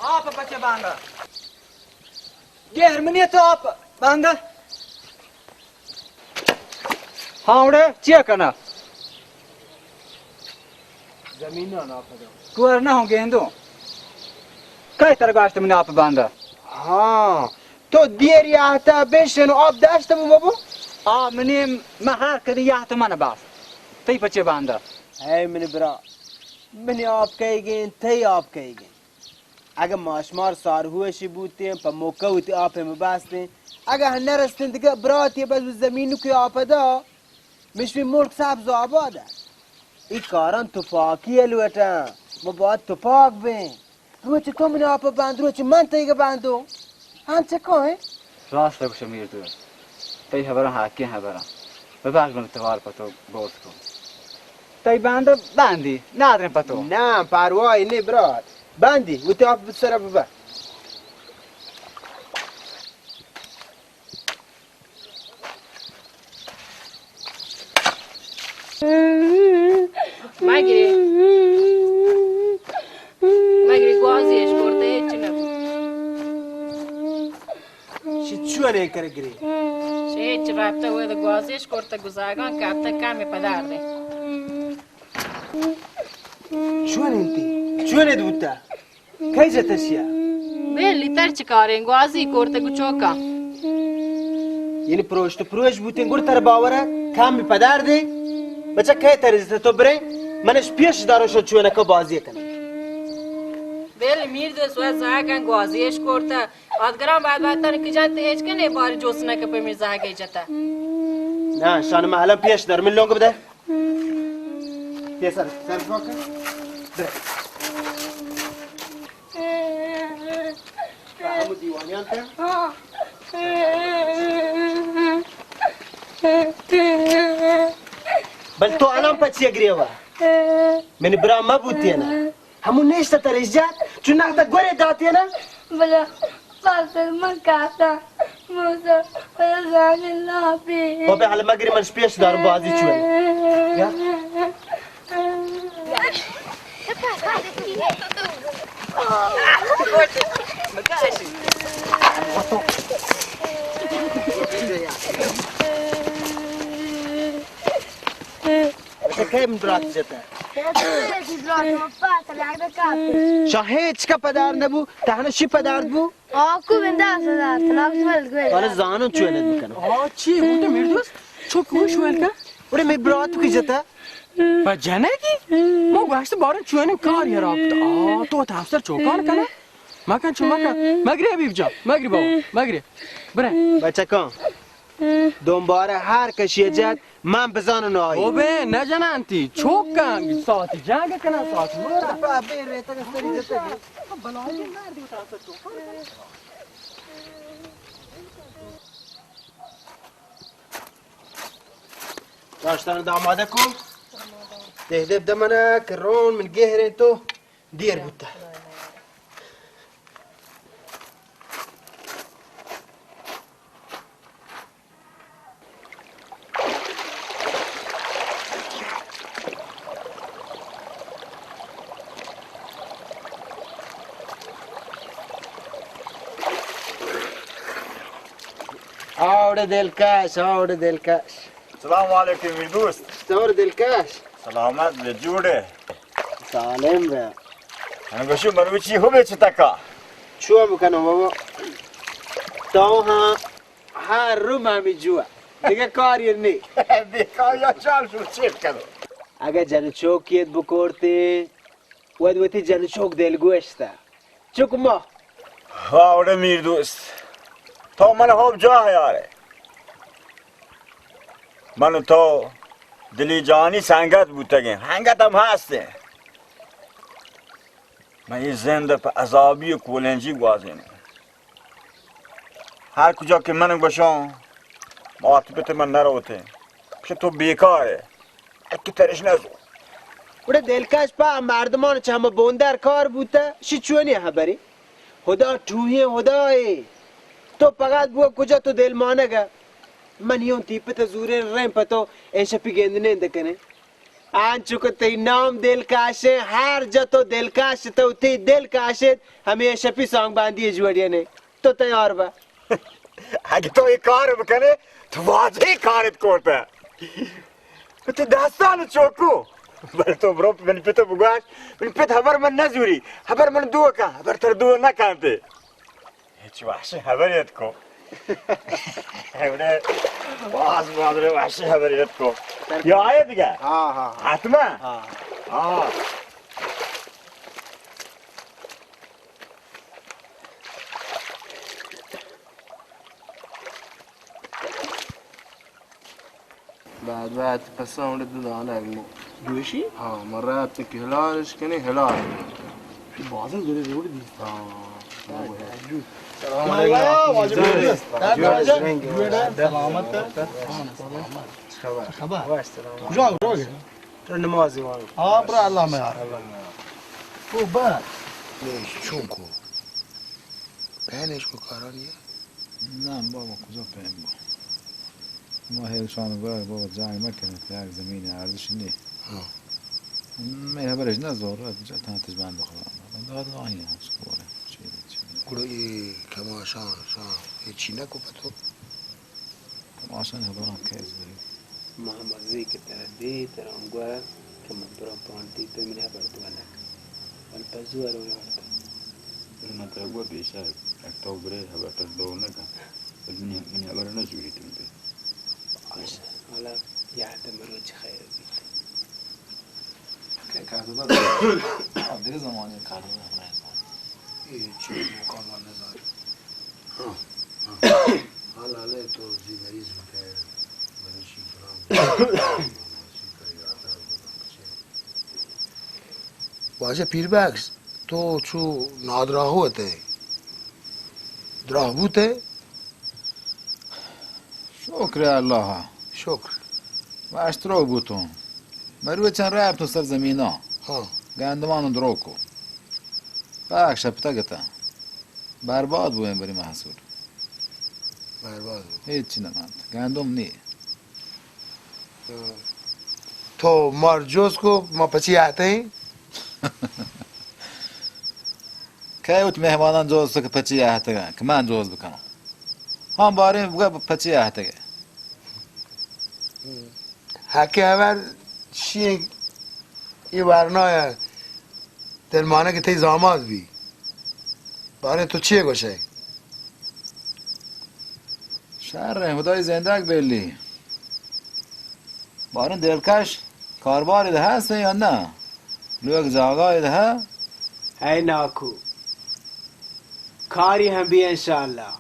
आप बच्चे बांधा गेहरमनी तो आप बांधा हाँ उड़े चिया करना जमीन ना आप कुआर ना हो गेंदो कई तरह का आश्रम ने आप बांधा हाँ तो देर याता बेशन आप दाश्त बु बाबू मैंने महर करी या तो मन बास तई बच्चे बांधा है मैंने बरा मैंने आप कहेंगे तई आप कहेंगे अगर माशमार सार हुए शिबूते हैं पर मौका होते आप में बासते अगर हन्ना रस्ते तक बरात ये बस ज़मीन के आप दा मिश्री मुल्क साहब जो आबाद है एक कारण तुफाकी है लुटा वो बहुत तुफाक में रोच तो मैंने आप बांध रोच मन तई के बांधो हम से कौन है रास्ते को शमीर तो तई हमारा हाकी है हमारा बबाग में तवार पतो बोस को तई बांध बांधी ना आदर पतो ना पारवा इन्हें बरात बांधी वो तो आप सर बाबा Magri quasi scorte cina. शिचुआ नहीं कर गिरी Sì, ci raptaue da quasi scorta guzaga capta came padarde. شو انتي شو انا دوتا كيف تسيا Belli terci care quasi corte gucioca. يعني پروش بوتين گور تر باوره کام می پدر دی بچه که ترزیت تو بره منش پیش دارو شد چونه که بازی کنم Belli mir de sua zaga quasi scorta. Adgaram بعد تن که جات هیچ کنه بار جوسنا که په میرزا گی جتا. نه شان ما الان پیش دار من لونگ بده پیش سر فوق بره کامو دیوانیان ته بل تو الان پچی گریوا من برا ما بوتینا همون نشته ترجات چون نقطه گوره داتینا بلا قاتل من كاتا موسى ولا زعل الله فيه بابا على مقري من شبيش دار بازي شوي يا كيف من برات جتا شاهد چka پدر نبو تهنا شی پدر بو آکو بنده اصلا تنافس ولد وانا زانون چوینت میکنم چی بوده میردوس چوک هوش ولکه ولی می برات کی جتا با جنگی ما گوشت بارن چوینم کار یرافت تو تفسیر چوکان کنه مکن چو مکن مگری حبیب جان مگری بابا مگری بره بچه کن دنباره هر کشی جد من بزانم نایی بابا نه جنانتی چوکن ساعتی جنگ کنه ساعتی مرا با بیر تا سری جتا بلایی مردی تفسیر چوکان کنه داشتن داماده کن تهدب دمنا کرون من گهرین تو دیر بوده آوره دلکش آوره دلکش السلام علیکم می دوست آوره دلکش سلامت به جوره سالم به من گوشو منو چی خوبه چی تکا چوه میکنم بابا تو ها هر رو ممی جوه دیگه کاری نی بیکار یا چال شو چیپ کنو اگه جن چوکیت بکورتی ودوتی جن چوک دلگوشته چوک ما آوره میر دوست تو من خوب جا یاره من تو دلی جانی سنگت بودتگیم هنگت هم هسته من یه زنده پا عذابی و کولنجی گوازینه هر کجا که من باشم معاطبت من نروته که تو بیکاره اکی ترش نزو بوده دلکش پا مردمان چه همه بوندر کار بوده شی چونی خبری خدا توهی خدای تو فقط بو کجا تو دل مانگه من یون تیپت زوره ریم پتو ایشا پی گندنه اندکنه آنچو که تی نام دل کاشه هر جا تو دل کاشه تو تی دل کاشت همیشه پی سانگ باندی جوڑیه نه تو تیار با اگه تو این کار بکنه تو واضحی کارت کرده تو دستان چوکو بل تو برو من پیتا بگوش من پیت خبر من نزوری خبر من دو کن خبر تر دو نکنده هیچ وحشی خبریت کن هبره باز بادره وحشی خبریت کن یا آیه دیگه ها حتما ها بعد پس اون دو دانه اگنی دوشی؟ ها مرات که هلالش کنی هلال بازم دوره دوره دی سلام علیکم کجا روگه؟ تو نمازی وانو برا الله ما يعرف خوب بعد ليش شونكو بهنش کو کاراریه نه بابا کجا فهم با ما هیلشان برای بابا جنگ مکنه که یک زمین ارزش نه من برش نزار جا تنتج بند خودم داد راهی هست کوره گروی کماشان هیچی نکو پتو کماشان هبارم کیز برید محمدی که تردی ترام گوه که من برام پانتی تو میره برد ولک ولی پزوار و یارد من تقوى بيشار اكتوبر هبطل دو نكا من يعبر نجوري تنبي باشه حالا یعتمرو چه خیر بید که کرده داد دیگه زمانی کرده داد هیچی مکان من نزار حالا تو زی مریض بوده منشی فرام واجه پیربکس تو چو نادراهو هته دراه بوده شکر الله شکر و اشترا بوتون مروه چند رای تو سر زمینا ها گندمان دروکو بک شپتا گتا برباد بویم بری محصول برباد بود هیچی نماند گندم نی تو مار جوز کو ما پچی آتے ہیں که اوت مهمانان جوز که پچی احتگه که من جوز بکنم هم باری بگه پچی احتگه حکی اول چیه یه برنای دلمانه که تی زاماد بی باره تو چیه گوشه شهر خدای زندگ بلی بارن دلکش کارباری ده هست یا نه لوگ جاگای ده ها هی ناکو کاری هم بی انشالله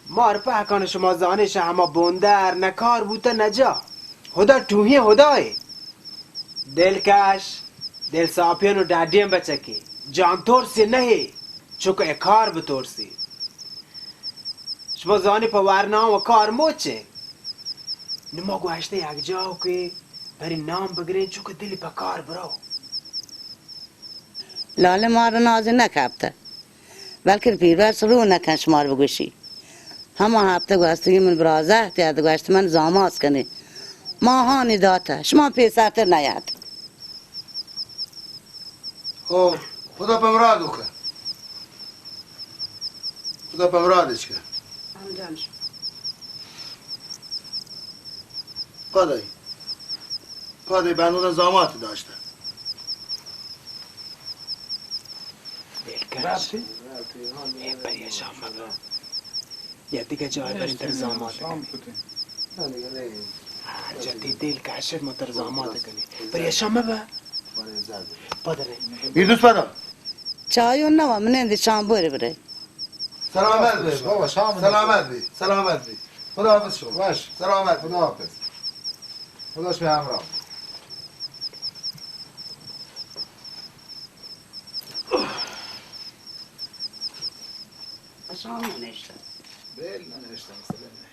مار پهکان شما زانش همه بندر نکار بوده نجا خدا توهی خدای دلکش دل ساپین و دادیم بچکی جان ترسی نهی چوکه کار بترسی شما زانی پا ورنام و کار موچه نما گوشته یک جاو که بری نام بگرین چوکه دلی پا کار برو لاله ما رو نازی نکبته بلکه پیربرس رو نکن شمار بگوشی همه هفته گوستگی من برازه تیاد گوشت من زاماز کنی ماهانی داته شما پیسرتر نیاد خب خدا پمرادو که خدا پمرادش که پادای بندون زامات داشته دلکش بری شام مگا یا دیگه جای برین در زامات جدی دل کاشف متر زاماد کنی پر شمه با پدره میردوس پدا چایون نوا من شام بره سلامت بی بابا شام سلامت بی خدا حافظ شو باش سلامت خدا حافظ خداش به همراه شام نشته بل ننوشتم سلام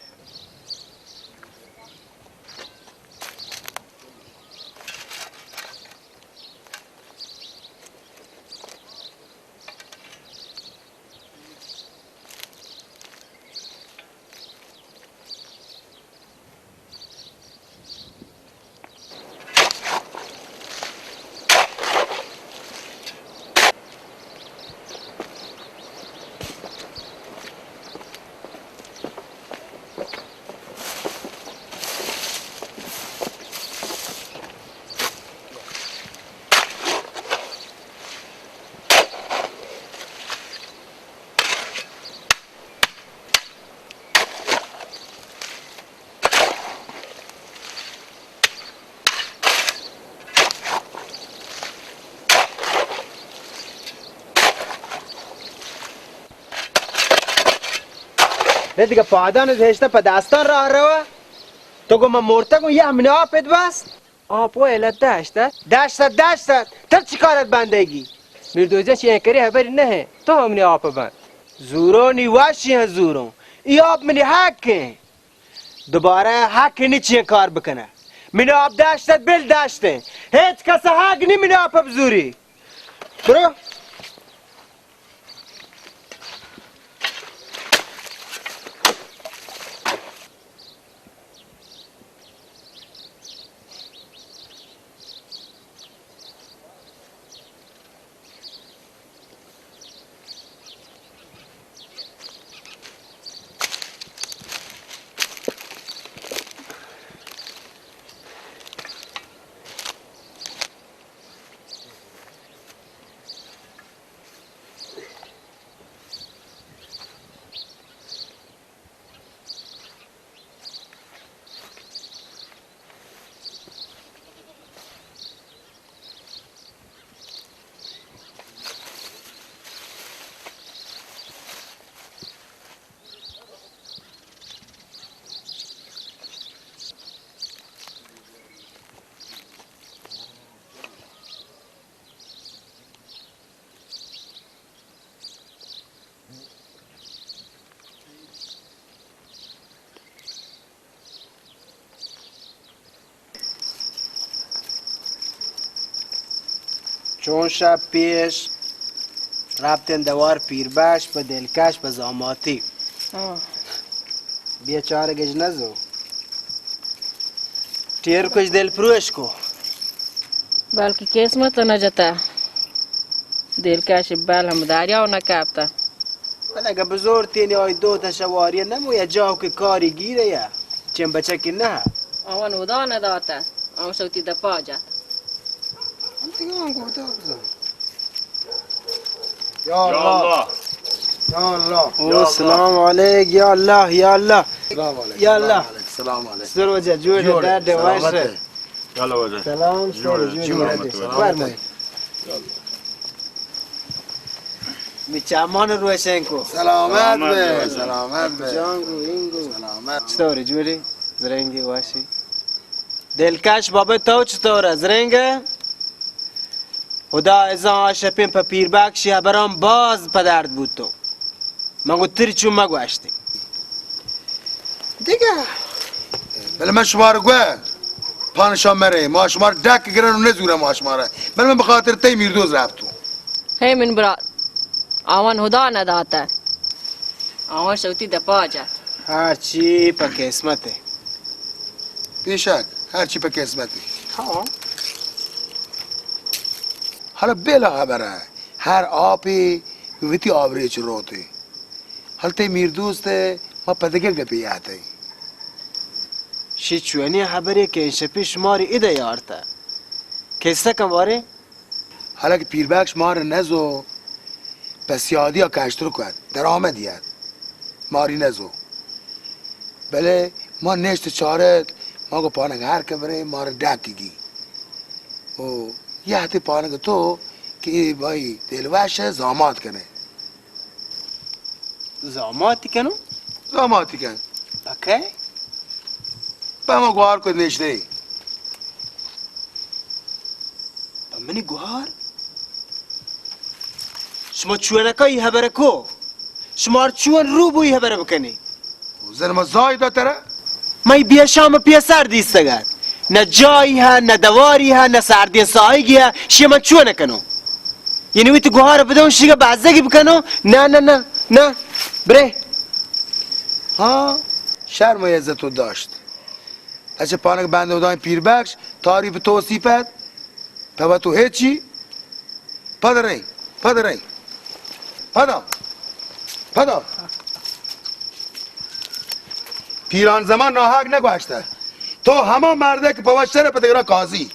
نه دیگه پادان زشته په داستان راه روه تو گو من مرته گو یه امنه آپت بس آب و علت داشته دشتت تر چی کارت بندگی میردوزه چی کری خبری نه تو همونی آب بند زورو نیواشی هن زورو ای آب منی حقه دوباره حق نیچی کار بکنه من آب داشتت بل داشته هیچ کس حق نی من آب بزوری برو چون شب پیش رفتن دوار پیربش به دلکش به زاماتی بیچاره گج نزو تیر کش دل پروش کو بلکه قسمت نجتا دلکش بل هم دریا نکابتا ولی اگه بزرگ تینی آی دو تا شواریه نمو یا جاو که کاری گیره یا چند بچه که نه آوان ودا نداتا آن شوتی دپا جات یا الله یا الله او سلام علیک یا الله یا الله یا الله سلام علیکم سر وجه جوڑ در دوشه يلا وجه سلام سر جوڑ فرمایید میچامان روشن کو سلامت به سلامت به جانگو اینگو سلامت چطوری جوری زرنگی واشی دلکش بابا تو چطوره زرنگه خدا ازا آشپین پا پیربکشی برام باز پدرد بود تو مگو تری چون مگو اشتی دیگه بله من شما رو گوه پانشان مره ما شما رو دک گرن و نزوره ما شما رو بله من بخاطر تی میردوز رفتو هی من برات آوان ودا نداتا آوان شوتی دپا جات هرچی پا قسمته بیشک هرچی پا قسمتی حالا بلا خبره هر آبی ویتی آوریچ روتی حالا تی میردوز ته ما پدگل که پیاته شی چوانی خبری که این شپی شماری ایده یارتا کسته کم واره حالا که پیربکش ما رو نزو پس یادی ها کشتر کن در آمد یاد ماری نزو بله ما نشت چارت ما کو پانک هر که بره ما رو دکیگی و یه حتی پانک تو که ای بایی دلوش زاماد کنه زاماتی کنو؟ زامادی کن پکه؟ با ما گوهر کد نشته ای با منی گوهر؟ شما چوانکایی هبره کو؟ شما چوان رو بوی هبره بکنی زن ما زای داتره مای بیا شام پیا سردی استگرد نه جایی ها نه دواری ها نه سردی سایگی ها شما چوان نکنو یعنی وی تو گوهر بدون شیگه بعضگی بکنو نه نه نه نه بره ها شرم و عزت رو داشت اچه پانک بنده بودن پیربخش تعریف توصیفت پا تو هیچی پدرین پدا پیران زمان ناحق نگوشته تو همه مرده که پا وشتره پا دگران کازی